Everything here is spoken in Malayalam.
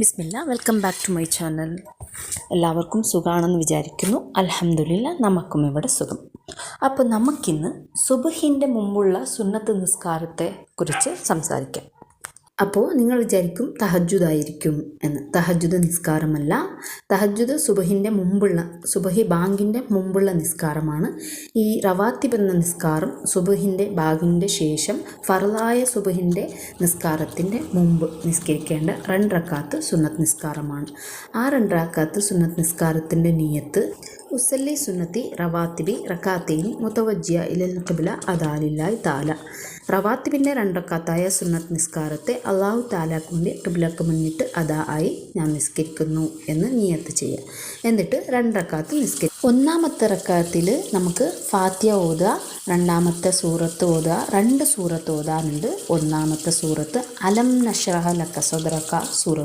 Bismillah, welcome back to my channel. എല്ലാവർക്കും സുഖമാണെന്ന് വിചാരിക്കുന്നു. അൽഹംദുലില്ലാ, നമുക്കും ഇവിടെ സുഖം. അപ്പോൾ നമുക്കിന്ന് സുബ്ഹിൻ്റെ മുമ്പുള്ള സുന്നത്ത് നിസ്കാരത്തെ കുറിച്ച് സംസാരിക്കാം. അപ്പോൾ നിങ്ങൾ വിചാരിക്കും തഹജ്ജുദായിരിക്കും എന്ന്. തഹജ്ജുദ് നിസ്കാരമല്ല. തഹജ്ജുദ് സുബ്ഹി ബാങ്കിൻ്റെ മുമ്പുള്ള നിസ്കാരമാണ്. ഈ റവാത്തിബ് എന്ന നിസ്കാരം സുബ്ഹിൻ്റെ ബാങ്കിൻ്റെ ശേഷം ഫർളായ സുബ്ഹിൻ്റെ നിസ്കാരത്തിൻ്റെ മുമ്പ് നിസ്കരിക്കേണ്ട 2 റക്അത്ത് സുന്നത്ത് നിസ്കാരമാണ്. ആ 2 റക്അത്ത് സുന്നത്ത് നിസ്കാരത്തിൻ്റെ നിയ്യത്ത് ഉസല്ലി സുന്നത്തി റവാത്തിബി റക്കാത്തൈൻ മുതവജ്ജിയ ഇലൽ ഖിബ്ല അദാലില്ലാഹി തആല. റവാത്തിബിൻ്റെ 2 റക്അത്തായ സുന്നത്ത് നിസ്കാരത്തെ അള്ളാഹു താലാക്ക് വേണ്ടി ഖിബ്ലക്ക് മുന്നിട്ട് അദാ ആയി ഞാൻ നിസ്കരിക്കുന്നു എന്ന് നിയ്യത്ത് ചെയ്യുക. എന്നിട്ട് 2 റക്അത്ത് നിസ്കരിക്കുക. 1-ാമത്തെ റക്അത്തിൽ നമുക്ക് ഫാത്തിഹ ഓതുക, 2-ാമത്തെ സൂറത്ത് ഓതുക. 2 സൂറത്ത് ഓതാനുണ്ട്. 1-ാമത്തെ സൂറത്ത് അലം നശ്റഹ ലക സദ്റക സൂറത്ത്